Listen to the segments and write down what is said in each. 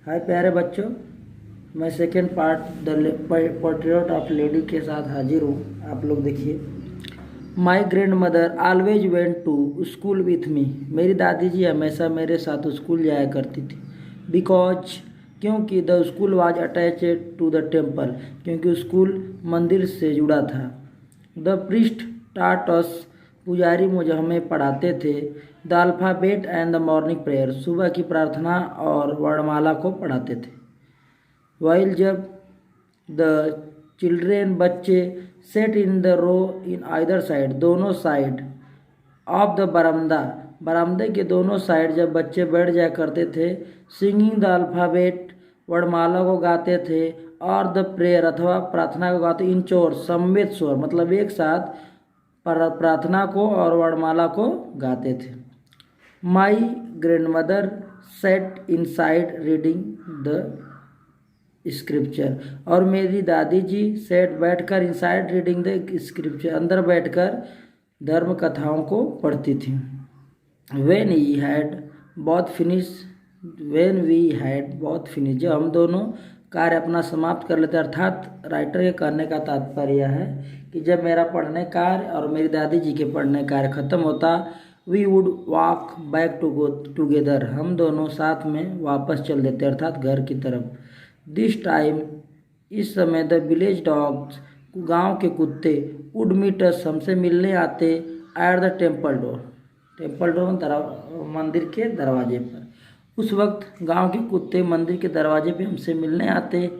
हाय प्यारे बच्चों, मैं second part the portrait of lady के साथ हाजिर हूँ। आप लोग देखिए। My grandmother always went to school with me. मेरी दादी जी हमेशा मेरे साथ स्कूल जाया करती थी। बिकॉज क्योंकि the school was attached to the temple, क्योंकि स्कूल मंदिर से जुड़ा था। द प्रीस्ट टाट अस, पुजारी मुझे हमें पढ़ाते थे। The alphabet and the morning prayer, सुबह की प्रार्थना और वर्णमाला को पढ़ाते थे। वाइल जब द चिल्ड्रेन, बच्चे, sat in the row in either side, दोनों साइड ऑफ द बरामदा, बरामदे के दोनों साइड जब बच्चे बैठ जाया करते थे। सिंगिंग द अल्फ़ाबेट, वर्णमाला को गाते थे। और द प्रेयर, अथवा प्रार्थना को गाते। इन चोर, समवेत स्वर, मतलब एक साथ प्रार्थना को और वर्णमाला को गाते थे। My grand mother said in side reading the scripture, और मेरी दादी जी सेट बैठकर इनसाइड रीडिंग द स्क्रिप्चर, अंदर बैठकर धर्म कथाओं को पढ़ती थी। वेन वी हैड बहुत फिनिश, वेन वी हैड बहुत फिनिश, जब हम दोनों कार्य अपना समाप्त कर लेते, अर्थात राइटर के कहने का तात्पर्य है कि जब मेरा पढ़ने कार्य और मेरी दादी जी के पढ़ने कार्य ख़त्म होता, we would walk back to go together, हम दोनों साथ में वापस चल देते, अर्थात घर की तरफ। दिस टाइम, इस समय, द विलेज डॉग्स, गांव के कुत्ते, वुड मीट अस, हमसे मिलने आते, at the temple door, temple door मंदिर के दरवाजे पर। उस वक्त गांव के कुत्ते मंदिर के दरवाजे पे हमसे मिलने आते।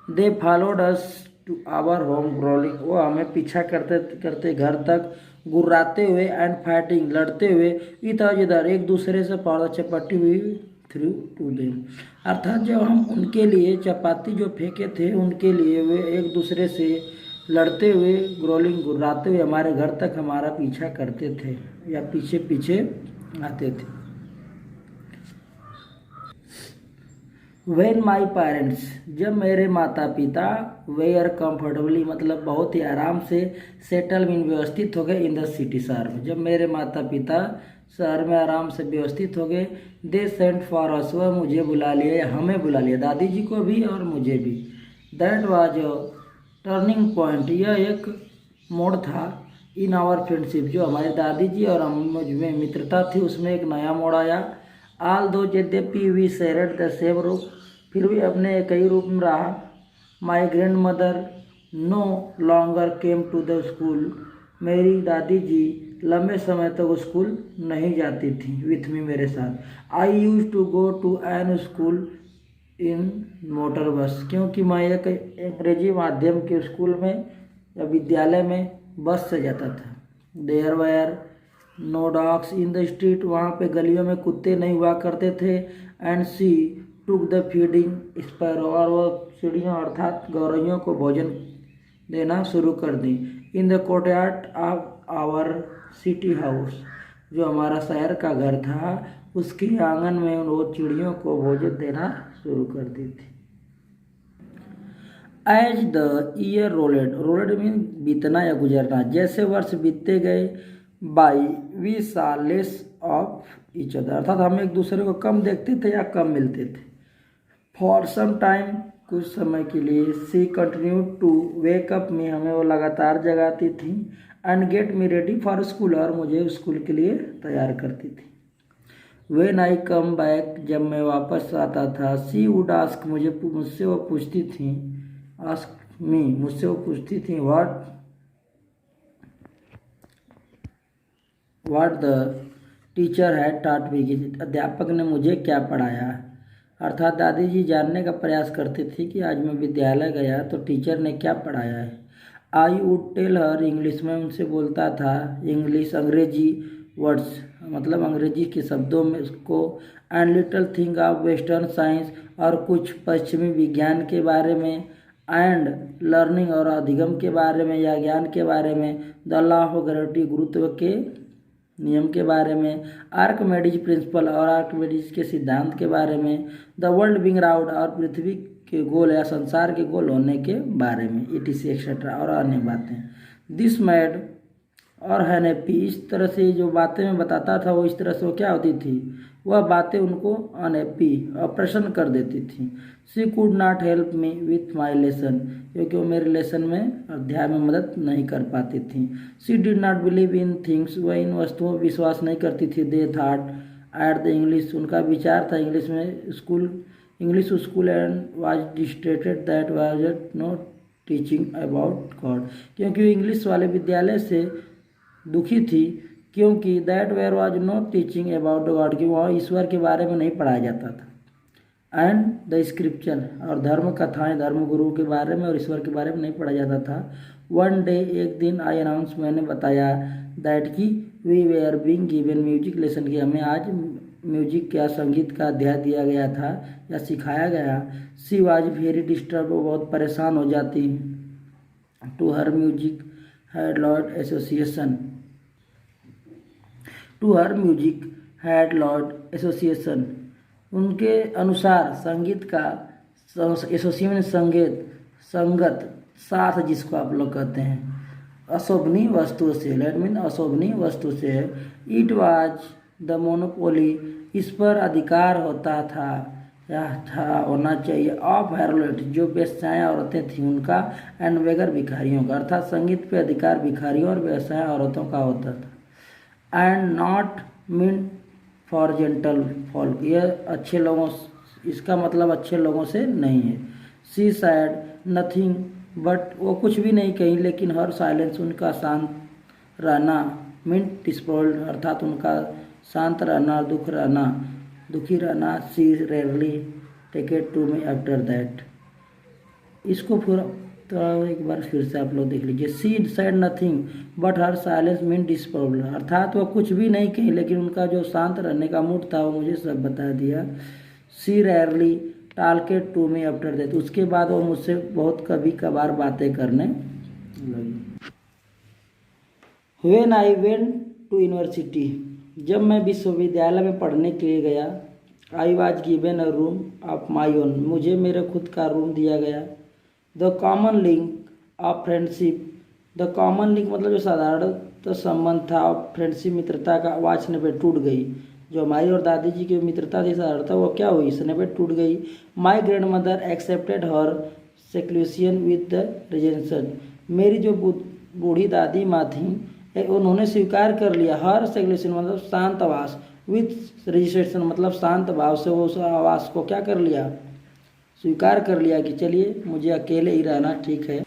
They followed us to our home growling, वो हमें पीछा करते करते घर तक गुर्राते हुए, एंड फाइटिंग, लड़ते हुए, इधर इधर एक दूसरे से पावड़ा चपाटी हुई, थ्रू टू देम, अर्थात जब हम उनके लिए चपाती जो फेंके थे उनके लिए वे एक दूसरे से लड़ते हुए, ग्रोलिंग, गुर्राते हुए हमारे घर तक हमारा पीछा करते थे या पीछे पीछे आते थे। वेन माई पेरेंट्स, जब मेरे माता पिता, वेयर कंफर्टेबली, मतलब बहुत ही आराम से, सेटल मीन व्यवस्थित हो गए, इन द सिटी, शहर में, जब मेरे माता पिता शहर में आराम से व्यवस्थित हो गए। दे सेंट फॉर अस, वह मुझे बुला लिया, हमें बुला लिया, दादी जी को भी और मुझे भी। That was a turning point, यह एक मोड़ था। इन आवर फ्रेंडशिप, जो हमारी दादी जी और हम में मित्रता थी उसमें एक नया मोड़ आया। आल दो, यद्यपि we shared the same room, फिर भी अपने एक ही रूप में रहा। My grandmother no longer came to the school, मेरी दादी जी लंबे समय तक स्कूल नहीं जाती थी विथ मी, मेरे साथ। I use to go to an school in motor bus, क्योंकि मैं एक अंग्रेजी माध्यम के स्कूल में या विद्यालय में बस से जाता था। There were no dogs in the street, वहाँ पे गलियों में कुत्ते नहीं हुआ करते थे। And she took the feeding sparrow, और वो चिड़ियों अर्थात गौरैयों को भोजन देना शुरू कर दी। In the courtyard of our city house, जो हमारा शहर का घर था उसके आंगन में वो चिड़ियों को भोजन देना शुरू कर दी थी। As the year rolled, rolled mean बीतना या गुजरना, जैसे वर्ष बीतते गए, by we saw less of each other, अर्थात हम एक दूसरे को कम देखते थे या कम मिलते थे। फॉर सम टाइम, कुछ समय के लिए, सी कंटिन्यूड टू वेक अप मी, हमें वो लगातार जगाती थी। And get me ready for school, और मुझे स्कूल के लिए तैयार करती थी। वेन आई कम बैक, जब मैं वापस आता था, सी वुड आस्क, मुझसे वो पूछती थी, आस्क मी, मुझसे वो पूछती थी, what the teacher had taught me, अध्यापक ने मुझे क्या पढ़ाया। अर्थात दादी जी जानने का प्रयास करती थी कि आज मैं विद्यालय गया तो टीचर ने क्या पढ़ाया है। I would tell her English, में उनसे बोलता था इंग्लिश, अंग्रेजी वर्ड्स, मतलब अंग्रेजी के शब्दों में उसको। And little thing of western science, और कुछ पश्चिमी विज्ञान के बारे में। एंड लर्निंग, और अधिगम के बारे में या ज्ञान के बारे में। द लॉ ऑफ ग्रेविटी, गुरुत्व के नियम के बारे में। आर्कमेडीज प्रिंसिपल, और आर्कमेडीज के सिद्धांत के बारे में। द वर्ल्ड बिंग राउंड, और पृथ्वी के गोल या संसार के गोल होने के बारे में, ETC एक्सेट्रा, और अन्य बातें। दिस मैड, और हैनेपी, इस तरह से जो बातें मैं बताता था वो इस तरह से वो क्या होती थी, वह बातें उनको अनहैप्पी अप्रसन्न कर देती थी। She could not help me with my lesson, क्योंकि वो मेरे लेसन में अध्याय में मदद नहीं कर पाती थी। She did not believe in things, वह इन वस्तुओं पर विश्वास नहीं करती थी। They thought at the English, उनका विचार था English school and was distressed that was not teaching about God, क्योंकि वो इंग्लिश वाले विद्यालय से दुखी थी, क्योंकि that were was not teaching about God, कि वहाँ ईश्वर के बारे में नहीं पढ़ाया जाता था। एंड द स्क्रिप्चर, और धर्म कथाएं, धर्म गुरु के बारे में और ईश्वर के बारे में नहीं पढ़ाया जाता था। वन डे, एक दिन, आई अनाउंस, मैंने बताया, दैट कि we were being given music lesson, की हमें आज म्यूजिक या संगीत का अध्याय दिया गया था या सिखाया गया। सी वाज वेरी डिस्टर्ब, वो बहुत परेशान हो जाती। To her music had lord association, to her music had lord association, उनके अनुसार संगीत का एसोसिएशन संगत साथ, जिसको आप लोग कहते हैं, अशोभनीय वस्तु से, लेट मीन अशोभनीय वस्तु से है। इट वाज द मोनोपोली, इस पर अधिकार होता था या था होना चाहिए, ऑफ हैरोलेट, जो बेस्याएँ औरतें थीं उनका, एंड बेगर भिखारियों का, अर्थात संगीत पे अधिकार भिखारियों और बेस्याएँ औरतों का होता था। And not mean for gentle folk, यह अच्छे लोगों, इसका मतलब अच्छे लोगों से नहीं है। सी सैड नथिंग बट, वो कुछ भी नहीं कही, लेकिन हर साइलेंस, उनका शांत रहना, मीन डिस्पोल्ड, अर्थात उनका शांत रहना, दुखी रहना। She rarely take it to me after that, इसको पूरा तो एक बार फिर से आप लोग देख लीजिए। She said nothing but her silence mean disapproved, अर्थात वो कुछ भी नहीं कही, लेकिन उनका जो शांत रहने का मूड था वो मुझे सब बता दिया। She rarely talked to me after that, उसके बाद वो मुझसे बहुत कभी कभार बातें करने लगी। When I went to university, जब मैं विश्वविद्यालय में पढ़ने के लिए गया, I was given a room of my own, मुझे मेरे खुद का रूम दिया गया। The common link of friendship, the common link मतलब जो साधारण तो संबंध था, ऑफ फ्रेंडशिप मित्रता का, वाचने पे टूट गई। जो हमारी और दादी जी की मित्रता थी, साधारणता, वो क्या हुई, स्ने पे टूट गई। My grandmother accepted her seclusion with the resignation, मेरी जो बूढ़ी दादी माँ थी, उन्होंने स्वीकार कर लिया, हर सेक्लूसियन मतलब शांत आवास, विथ रजिस्ट्रेशन मतलब शांत भाव से वो उस आवास को क्या कर लिया, स्वीकार कर लिया कि चलिए मुझे अकेले ही रहना ठीक है।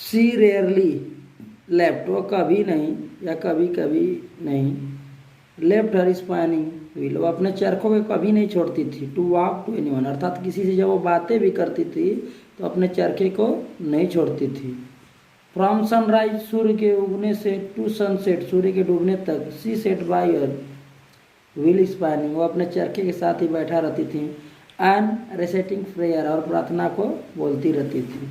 सी रेयरली लेफ्ट, वो कभी नहीं या कभी कभी नहीं, लेफ्ट हर स्पाइनिंग व्हील, वो अपने चरखों को कभी नहीं छोड़ती थी। टू वॉक टू एनीवन, अर्थात किसी से जब वो बातें भी करती थी तो अपने चरखे को नहीं छोड़ती थी। फ्रॉम सनराइज, सूर्य के उगने से, टू सनसेट, सूर्य के डूबने तक। She sat by her wheel spinning, वो अपने चरखे के साथ ही बैठा रहती थी। एंड रेसिटिंग प्रेयर, और प्रार्थना को बोलती रहती थी।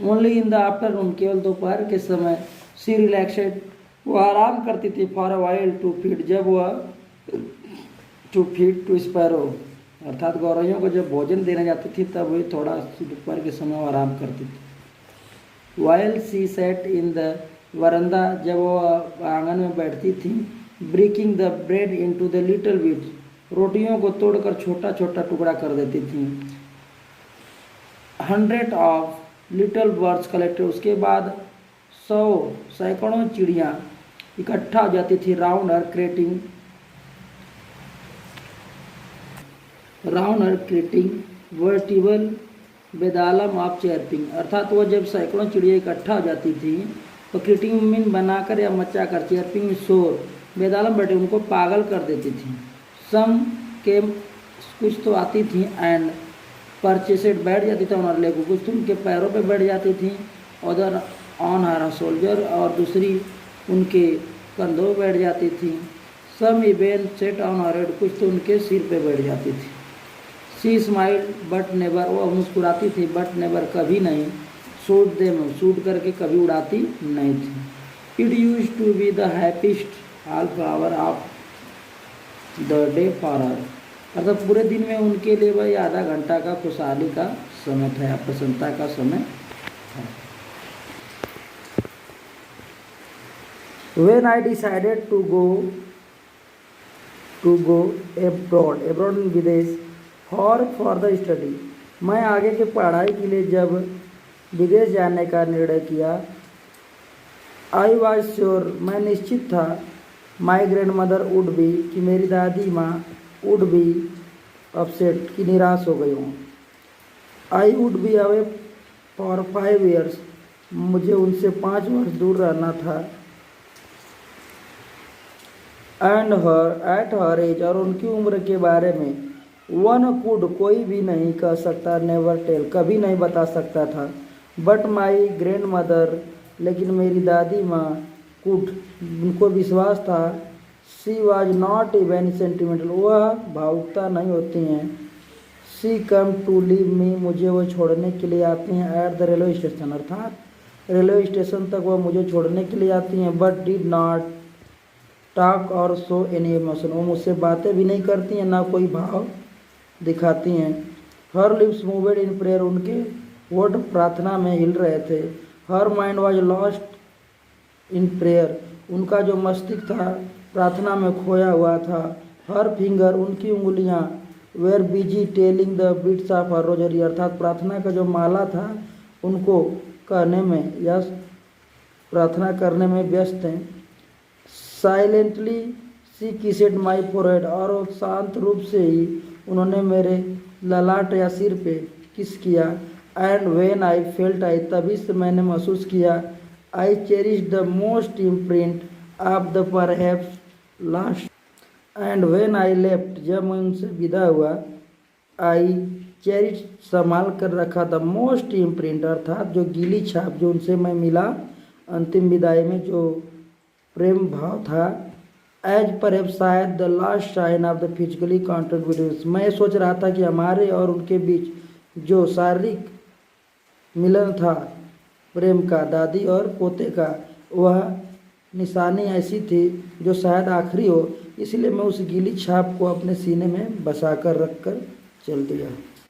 ओनली इन द आफ्टरनून, केवल दोपहर के समय। सी रिलैक्सेड, वो आराम करती थी। For a while to feed, जब वह टू फीड टू स्पैरो, अर्थात गौरैयों को जब भोजन देने जाती थी तब वही थोड़ा दोपहर के समय वो आराम करती थी। While she sat in the veranda, जब वो आंगन में बैठती थी। Breaking the bread into the little bits, रोटियों को तोड़कर छोटा छोटा टुकड़ा कर देती थी। 100 ऑफ लिटिल बर्ड्स कलेक्टेड, उसके बाद 100 सैकड़ों चिड़ियाँ इकट्ठा हो जाती थी। Round her creating veritable bedlam of chirruping, अर्थात वो जब सैकड़ों चिड़िया इकट्ठा हो जाती थी तो क्रिएटिंग मीन बनाकर या मचा कर, चेयरपिंग में शोर, बेदालम बैठे उनको पागल कर देती थी। सम के कुछ तो आती थी एंड परचेसेड, बैठ जाती थी ऑन लेगो, कुछ तो उनके पैरों पे बैठ जाती थी। अदर ऑन हर सोल्जर, और दूसरी उनके कंधों पे बैठ जाती थी। Some even sat on her head, कुछ तो उनके सिर पे बैठ जाती थी। सी स्माइल बट नेवर, वो मुस्कुराती थी बट नेवर कभी नहीं। शूट देम, शूट करके कभी उड़ाती नहीं थी। It use to be the happiest half hour of the day for her, अर्थात पूरे दिन में उनके लिए वही आधा घंटा का खुशहाली का समय था या प्रसन्नता का समय था। When I decided to go to go abroad, abroad इन विदेश, फॉर द स्टडी, मैं आगे की पढ़ाई के लिए जब विदेश जाने का निर्णय किया। आई वॉज श्योर, मैं निश्चित था, my grand mother would be, कि मेरी दादी माँ वुड बी अपसेट, कि निराश हो गई हूँ। I would be away for 5 years, मुझे उनसे 5 वर्ष दूर रहना था। एंड एट हर एज, और उनकी उम्र के बारे में, वन कुड, कोई भी नहीं कह सकता, नेवर टेल, कभी नहीं बता सकता था। बट माई ग्रैंड मदर, लेकिन मेरी दादी माँ, कुड, उनको विश्वास था, she was not even sentimental, वह भावुकता नहीं होती हैं। She come to leave me, मुझे वो छोड़ने के लिए आती हैं, एट द रेलवे स्टेशन, अर्थात रेलवे स्टेशन तक वह मुझे छोड़ने के लिए आती हैं। बट डिड नॉट टॉक और शो एनी इमोशन, वो मुझसे बातें भी नहीं करती हैं, ना कोई भाव दिखाती हैं। हर लिप्स मूवेड इन प्रेयर, उनके होठ प्रार्थना में हिल रहे थे। Her mind was lost in prayer, उनका जो मस्तिष्क था प्रार्थना में खोया हुआ था। हर फिंगर, उनकी उंगलियां, were busy telling the beads of her rosary, अर्थात प्रार्थना का जो माला था उनको कहने में या प्रार्थना करने में व्यस्त हैं। साइलेंटली सी किसेड माई फोरहेड, और शांत रूप से ही उन्होंने मेरे ललाट या सिर पे किस किया। एंड वेन आई फेल्ट, आई, तभी से मैंने महसूस किया, I cherish the most imprint of the perhaps last. And when I left, जब मैं उनसे विदा हुआ, आई चेरिश, संभाल कर रखा, द मोस्ट इम्प्रिंट, अर्थात जो गीली छाप, जो उनसे मैं मिला अंतिम विदाई में, जो प्रेम भाव था। एज पर शायद the last sign of the physically contact between, मैं सोच रहा था कि हमारे और उनके बीच जो शारीरिक मिलन था प्रेम का, दादी और पोते का, वह निशानी ऐसी थी जो शायद आखिरी हो, इसलिए मैं उस गीली छाप को अपने सीने में बसा कर रख कर चल दिया।